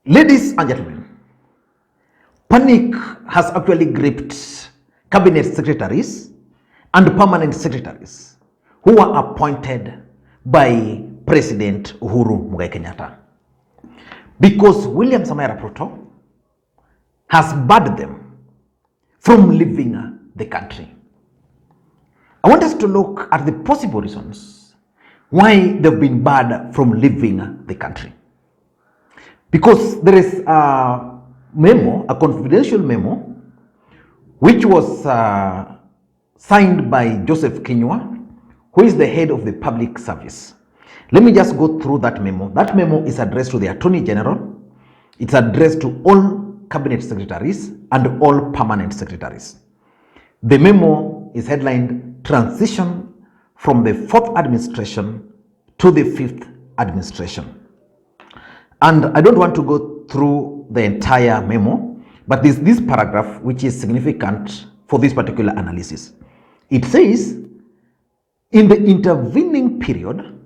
Ladies and gentlemen, panic has actually gripped cabinet secretaries and permanent secretaries who were appointed by President Uhuru Kenyatta, because William Samoei Ruto has barred them from leaving the country. I want us to look at the possible reasons why they've been barred from leaving the country. Because there is a memo, a confidential memo, which was signed by Joseph Kinyua, who is the head of the public service. Let me just go through that memo. That memo is addressed to the Attorney General. It's addressed to all cabinet secretaries and all permanent secretaries. The memo is headlined Transition from the 4th Administration to the 5th Administration. And I don't want to go through the entire memo, but this paragraph, which is significant for this particular analysis. It says, in the intervening period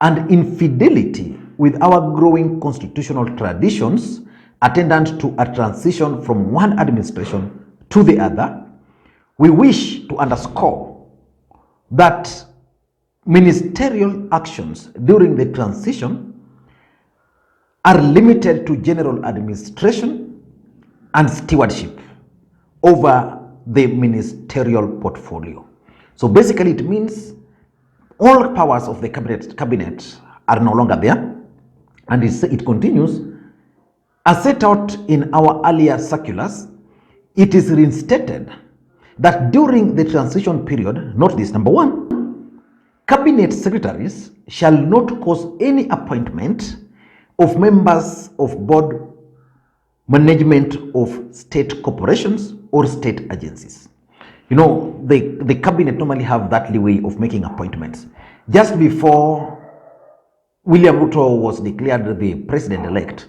and infidelity with our growing constitutional traditions attendant to a transition from one administration to the other, we wish to underscore that ministerial actions during the transition are limited to general administration and stewardship over the ministerial portfolio. So basically it means all powers of the cabinet are no longer there. And it continues, as set out in our earlier circulars, it is reinstated that during the transition period, note this, number one, cabinet secretaries shall not cause any appointment of members of board management of state corporations or state agencies. You know, the cabinet normally have that leeway of making appointments. Just before William Ruto was declared the president-elect,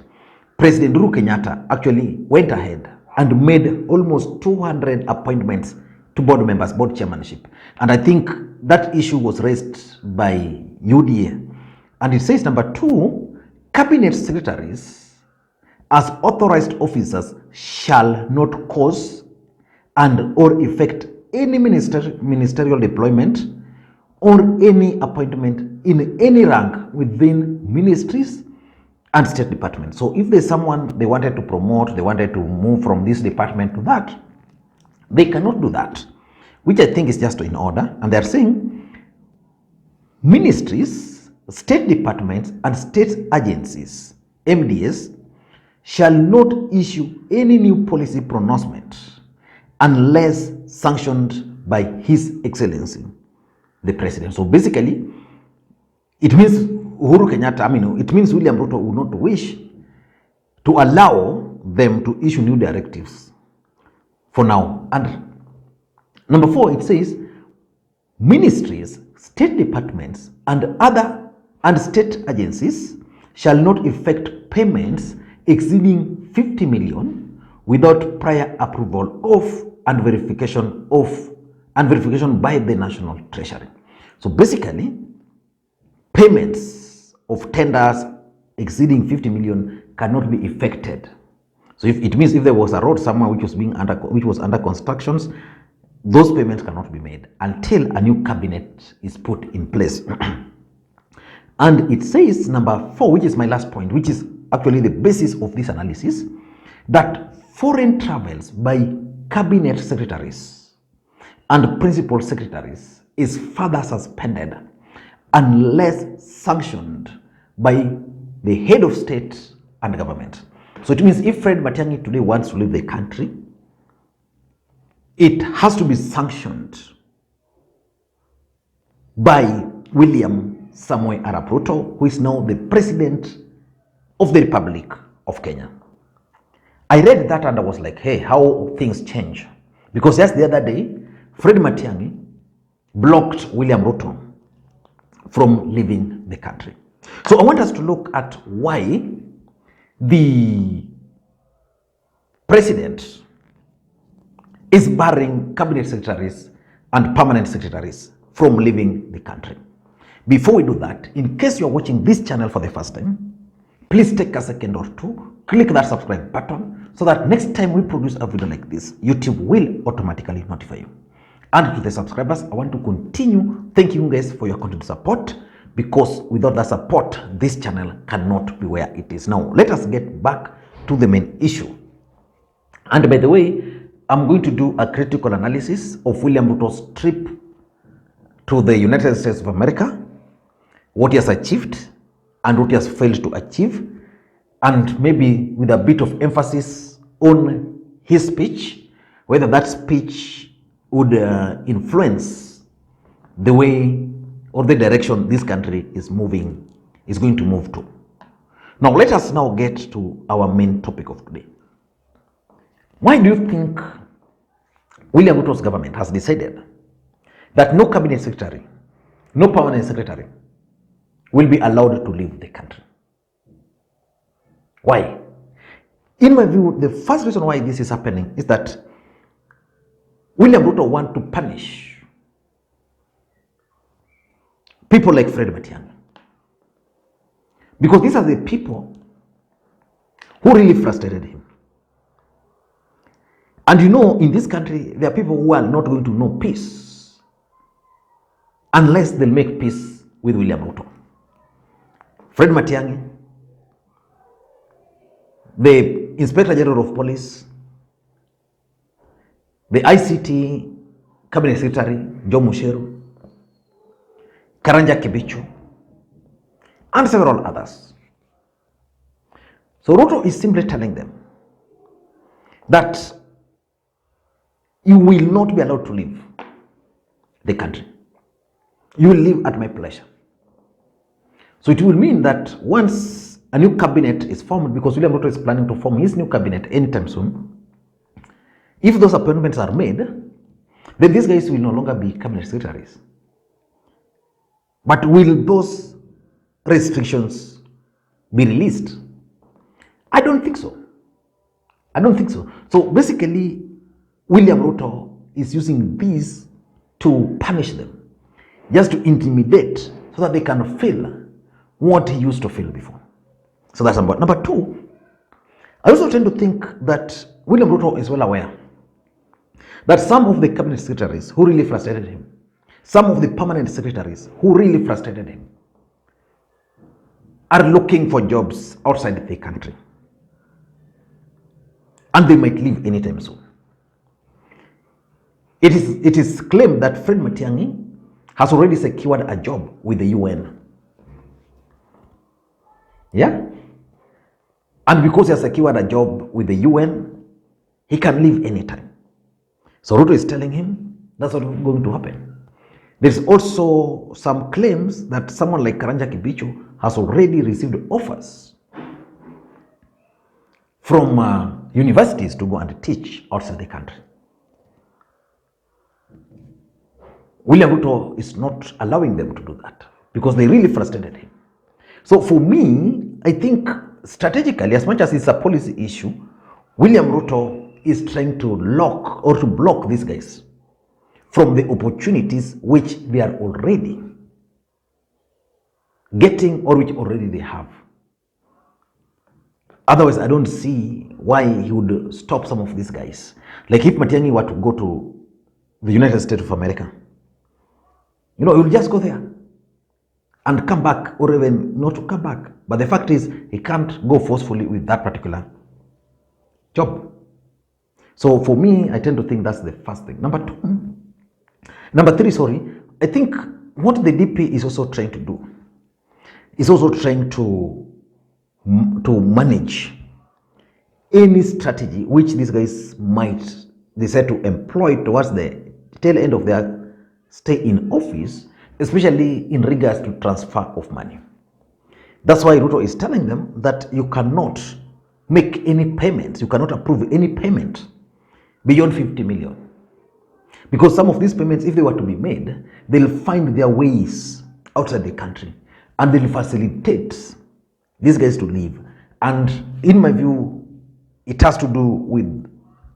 President Uhuru Kenyatta actually went ahead and made almost 200 appointments to board members, board chairmanship. And I think that issue was raised by UDA. And it says, number two, cabinet secretaries as authorized officers shall not cause and or effect any ministerial deployment or any appointment in any rank within ministries and state departments. So if there's someone they wanted to promote, they wanted to move from this department to that, they cannot do that, which I think is just in order. And they're saying ministries, state departments and state agencies, MDS, shall not issue any new policy pronouncement unless sanctioned by His Excellency, the President. So basically, it means Uhuru Kenyatta, it means William Ruto would not wish to allow them to issue new directives for now. And number four, it says, ministries, state departments and state agencies shall not effect payments exceeding 50 million without prior approval of and verification by the National Treasury. So basically, payments of tenders exceeding 50 million cannot be effected. So it means if there was a road somewhere which was under constructions, those payments cannot be made until a new cabinet is put in place. And it says, number four, which is my last point, which is actually the basis of this analysis, that foreign travels by cabinet secretaries and principal secretaries is further suspended unless sanctioned by the head of state and government. So it means if Fred Matiang'i today wants to leave the country, it has to be sanctioned by William Samoei Arap Ruto, who is now the president of the Republic of Kenya. I read that and I was like, hey, how things change. Because just the other day, Fred Matiang'i blocked William Ruto from leaving the country. So I want us to look at why the president is barring cabinet secretaries and permanent secretaries from leaving the country. Before we do that, in case you're watching this channel for the first time, please take a second or two, click that subscribe button so that next time we produce a video like this, YouTube will automatically notify you. And to the subscribers, I want to continue thanking you guys for your continued support, because without that support, this channel cannot be where it is now. Let us get back to the main issue. And by the way, I'm going to do a critical analysis of William Ruto's trip to the United States of America, what he has achieved and what he has failed to achieve, and maybe with a bit of emphasis on his speech, whether that speech would influence the way or the direction this country is going to move to. Now, let us now get to our main topic of today. Why do you think William Ruto's government has decided that no cabinet secretary, no permanent secretary will be allowed to leave the country? Why? In my view, the first reason why this is happening is that William Ruto wants to punish people like Fred Matiang'i, because these are the people who really frustrated him. And you know, in this country, there are people who are not going to know peace unless they'll make peace with William Ruto. Fred Matiang'i, the Inspector General of Police, the ICT Cabinet Secretary, Joe Musheru, Karanja Kibichu, and several others. So Ruto is simply telling them that you will not be allowed to leave the country. You will leave at my pleasure. So it will mean that once a new cabinet is formed, because William Ruto is planning to form his new cabinet anytime soon, if those appointments are made, then these guys will no longer be cabinet secretaries. But will those restrictions be released? I don't think so. I don't think so. So basically, William Ruto is using these to punish them, just to intimidate, so that they can feel what he used to feel before. So that's number one. Number two, I also tend to think that William Ruto is well aware that some of the cabinet secretaries who really frustrated him, some of the permanent secretaries who really frustrated him, are looking for jobs outside the country. And they might leave anytime soon. It is claimed that Fred Matiang'i has already secured a job with the UN. Yeah? And because he has secured a job with the UN, he can leave anytime. So Ruto is telling him that's what is going to happen. There's also some claims that someone like Karanja Kibichu has already received offers from universities to go and teach outside the country. William Ruto is not allowing them to do that because they really frustrated him. So for me, I think strategically, as much as it's a policy issue, William Ruto is trying to lock or to block these guys from the opportunities which they are already getting or which already they have. Otherwise, I don't see why he would stop some of these guys. Like if Matiang'i were to go to the United States of America, you know, he will just go there and come back, or even not to come back. But the fact is, he can't go forcefully with that particular job. So for me, I tend to think that's the first thing. Number three, I think what the DP is also trying to do is also trying to manage any strategy which these guys might decide to employ towards the tail end of their stay in office, especially in regards to transfer of money. That's why Ruto is telling them that you cannot make any payments, you cannot approve any payment beyond 50 million. Because some of these payments, if they were to be made, they'll find their ways outside the country and they'll facilitate these guys to leave. And in my view, it has to do with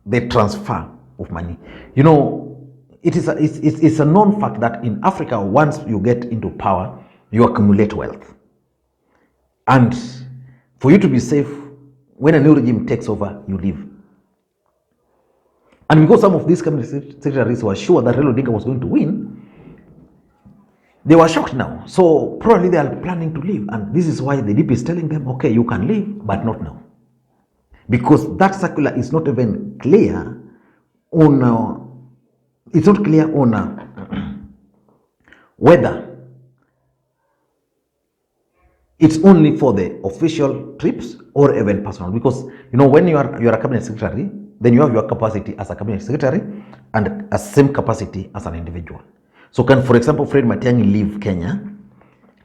the transfer of money. You know, it's a known fact that in Africa, once you get into power, you accumulate wealth. And For you to be safe, when a new regime takes over, you leave. And because some of these cabinet secretaries were sure that Raila Odinga was going to win, they were shocked now. So probably they are planning to leave. And this is why the DP is telling them, okay, you can leave, but not now. Because that circular is not even clear on, whether it's only for the official trips or even personal. Because, when you are a cabinet secretary, then you have your capacity as a cabinet secretary and a same capacity as an individual. So can, for example, Fred Matiang'i leave Kenya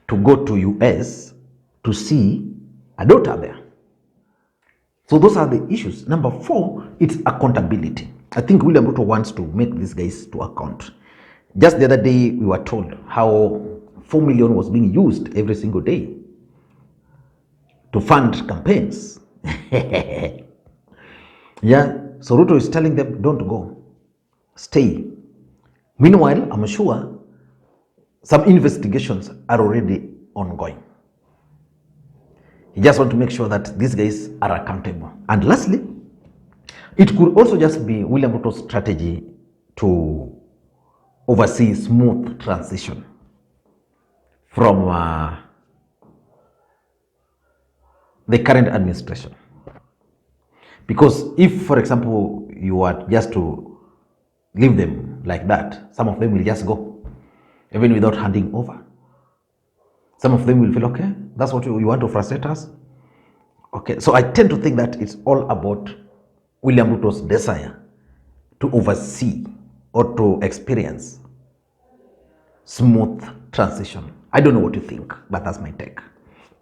to go to US to see a daughter there? So those are the issues. Number 4, it's accountability. I think William Ruto wants to make these guys to account. Just the other day, we were told how 4 million was being used every single day to fund campaigns. Yeah, so Ruto is telling them, don't go, stay. Meanwhile, I'm sure some investigations are already ongoing. He just wants to make sure that these guys are accountable. And lastly, it could also just be William Ruto's strategy to oversee smooth transition from the current administration. Because if, for example, you are just to leave them like that, some of them will just go, even without handing over. Some of them will feel, okay, that's what you want to frustrate us. Okay, so I tend to think that it's all about William Ruto's desire to oversee or to experience smooth transition. I don't know what you think, but that's my take.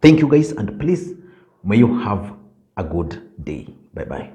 Thank you guys, and please, may you have a good day. Bye-bye.